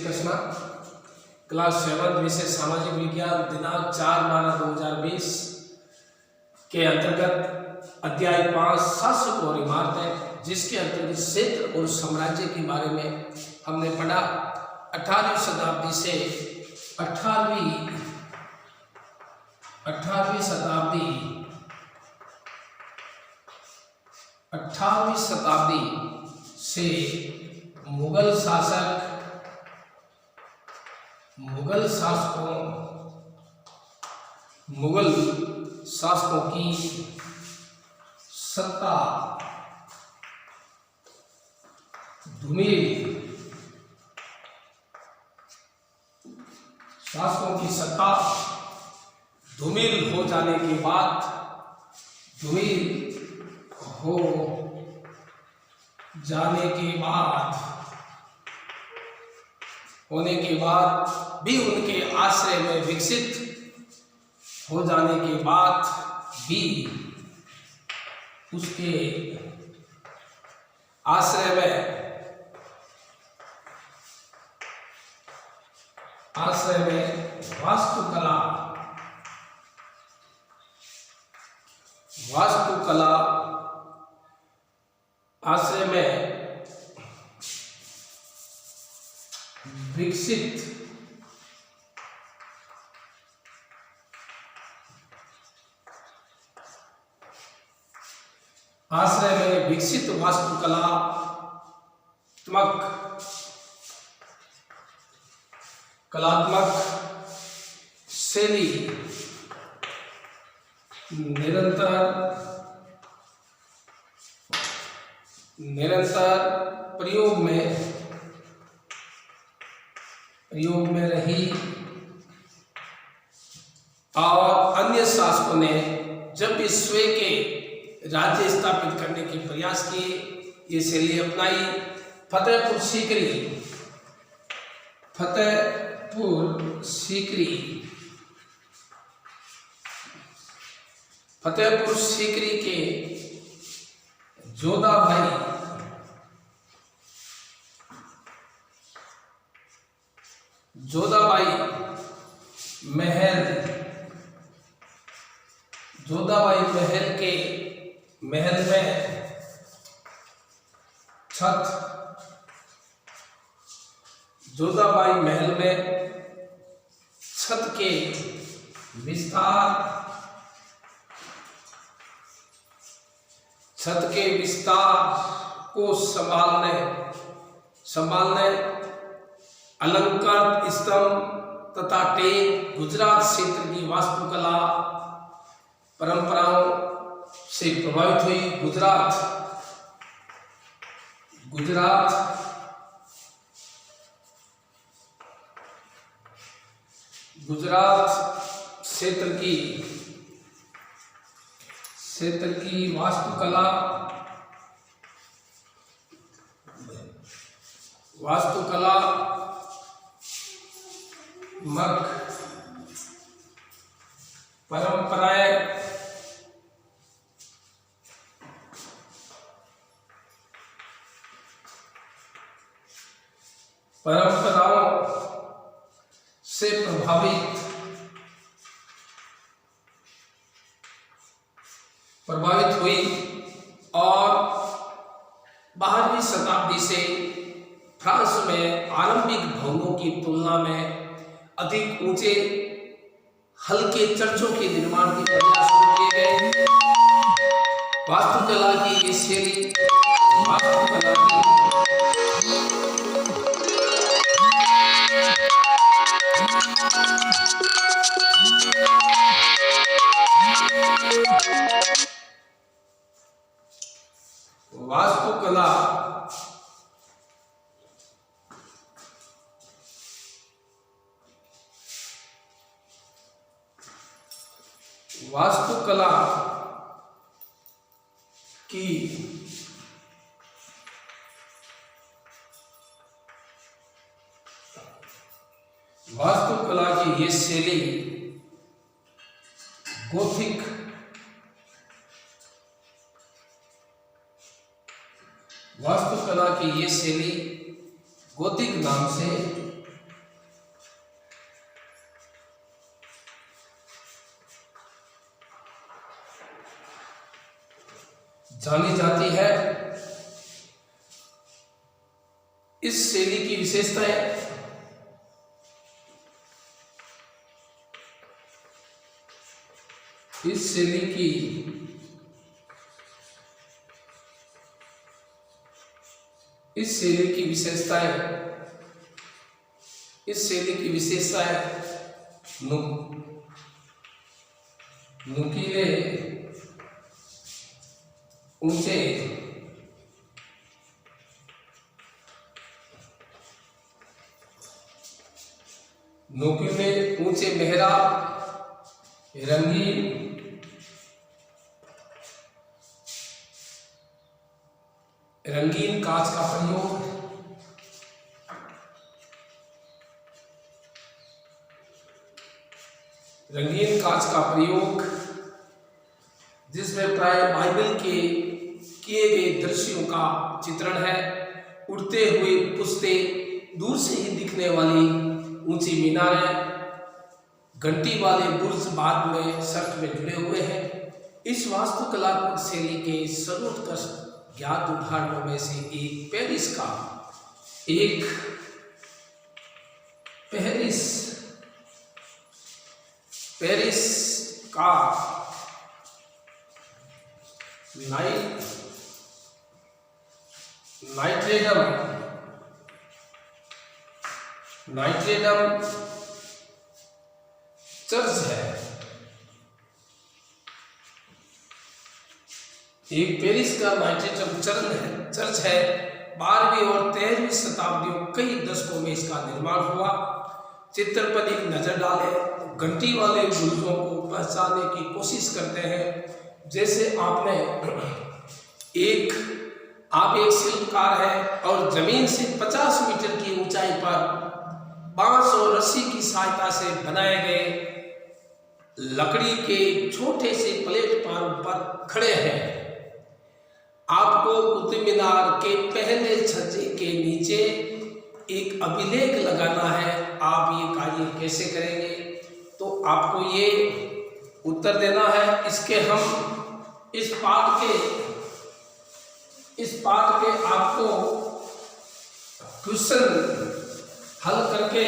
Krishna. Class 7 विषय सामाजिक विज्ञान दिनांक 4/12/2020 के अंतर्गत अध्याय 5 शासक और इमारतें, जिसके अंतर्गत क्षेत्र और साम्राज्य के बारे में हमने पढ़ा। 18वीं शताब्दी से 18वीं शताब्दी से मुगल शासकों की सत्ता धूमिल हो जाने के बाद होने के बाद भी उनके आश्रय में विकसित हो जाने के बाद भी उसके आश्रय में वास्तुकला आश्रय में विकसित कलात्मक शैली निरंतर प्रयोग में रही और अन्य शासकों ने जब भी स्वयं के राज्य स्थापित करने के प्रयास किए, ये शैली अपनाई। फतेहपुर सीकरी के जोधाबाई महल में छत के विस्तार को संभालने अलंकृत स्तंभ तथा टेक गुजरात क्षेत्र की वास्तुकला परंपराओं से प्रभावित हुई। गुजरात क्षेत्र की वास्तुकला परंपराओं से प्रभावित हुई और 12वीं शताब्दी से फ्रांस में आरंभिक भवनों की तुलना में अधिक ऊंचे हल्के चर्चों के निर्माण के प्रयास किए गए। वास्तुकला की ये शैली वास्तुकला की ये शैली गोथिक नाम से जानी जाती है। इस शैली की विशेषताएं इस शैली की विशेषताएं नुकीले ऊंचे मेहराब, रंगीन कांच का प्रयोग, जिसमें प्राय बाइबल के किए गए दृश्यों का चित्रण है। उड़ते हुए पुश्ते, दूर से ही दिखने वाली ऊंची मीनारें, घंटी वाले बुर्ज बाद में सर्क में जुड़े हुए हैं। इस वास्तुकलात्मक शैली के सर्वोत्कृष्ट ज्ञात उदाहरणों में से एक पेरिस का नाइट्रेडम चर्च है। एक पेरिस का नाइट्रेडम चर्च है। 12वीं और 13वीं शताब्दियों कई दशकों में इसका निर्माण हुआ। चित्र पर एक नजर डालें, घंटी वाले बुर्जों को पहचानने की कोशिश करते हैं। जैसे आप एक शिल्पकार है और जमीन से 50 मीटर की ऊंचाई पर बांस और रस्सी की सहायता से बनाए गए लकड़ी के छोटे से प्लेटफॉर्म पर खड़े हैं। आपको कुतुब मीनार के पहले छज्जे के नीचे एक अभिलेख लगाना है। आप ये कार्य कैसे करेंगे? तो आपको ये उत्तर देना है। इसके हम इस पाठ के आपको क्वेश्चन हल करके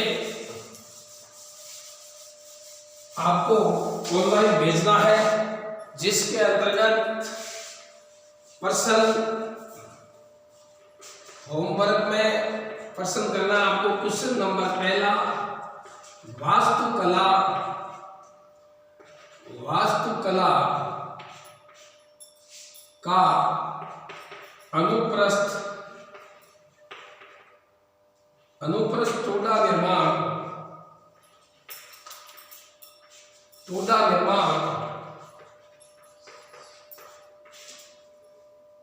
आपको ऑनलाइन भेजना है, जिसके अंतर्गत पर्सन होमवर्क में पर्सन करना आपको क्वेश्चन नंबर पहला, वास्तुकला का अनुप्रस्थ टोडा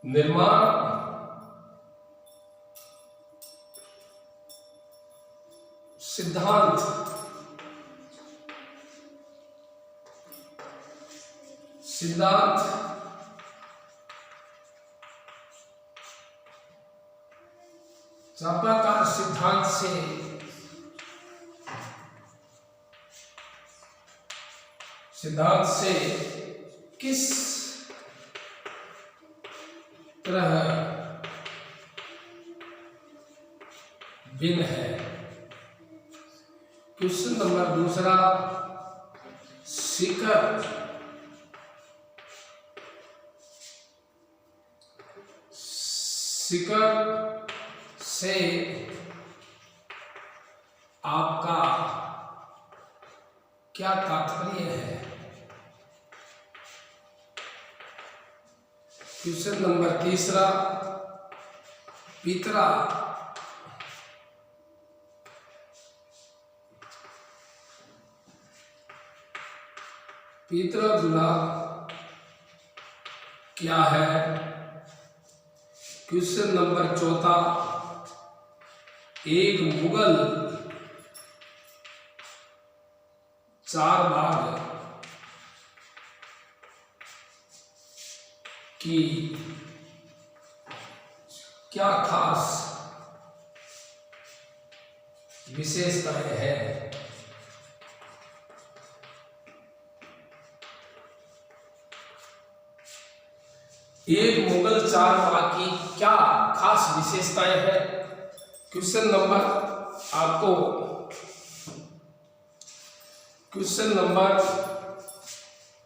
निर्माण सिद्धांत चापाकार सिद्धांत से किस तरह भिन्न है। क्वेश्चन नंबर दूसरा, शिखर से आपका क्या तात्पर्य है? क्वेश्चन नंबर तीसरा, पितरा दुल्हा क्या है? क्वेश्चन नंबर चौथा, एक मुगल 4 बाग की क्या खास विशेषताएं हैं? एक मुगल चारबाग की क्या खास विशेषताएं हैं? क्वेश्चन नंबर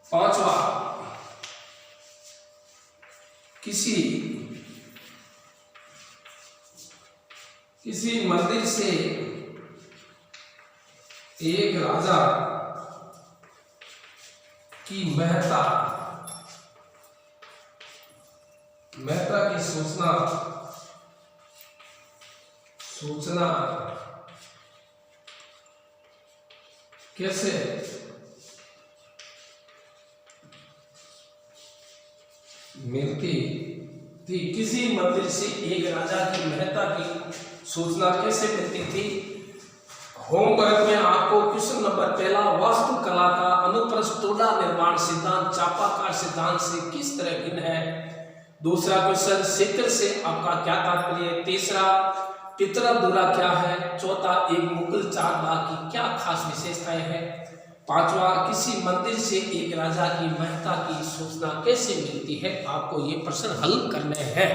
5वां, किसी मंदिर से एक राजा की महता की सूचना कैसे मिलती थी? किसी मंदिर से एक राजा की महता की सूचना कैसे मिलती थी? होमवर्क में आपको क्वेश्चन नंबर पहला, वास्तुकला का अनुप्रस्थ टोडा निर्माण सिद्धांत चापाकार सिद्धांत से किस तरह भिन्न है? दूसरा क्वेश्चन, शिखर से आपका क्या तात्पर्य? तीसरा, पितरादुला क्या है? चौथा, एक मुगल चारबाग की क्या खास विशेषताएं हैं? पांचवा, किसी मंदिर से एक राजा की महता की सूचना कैसे मिलती है? आपको ये प्रश्न हल करने हैं।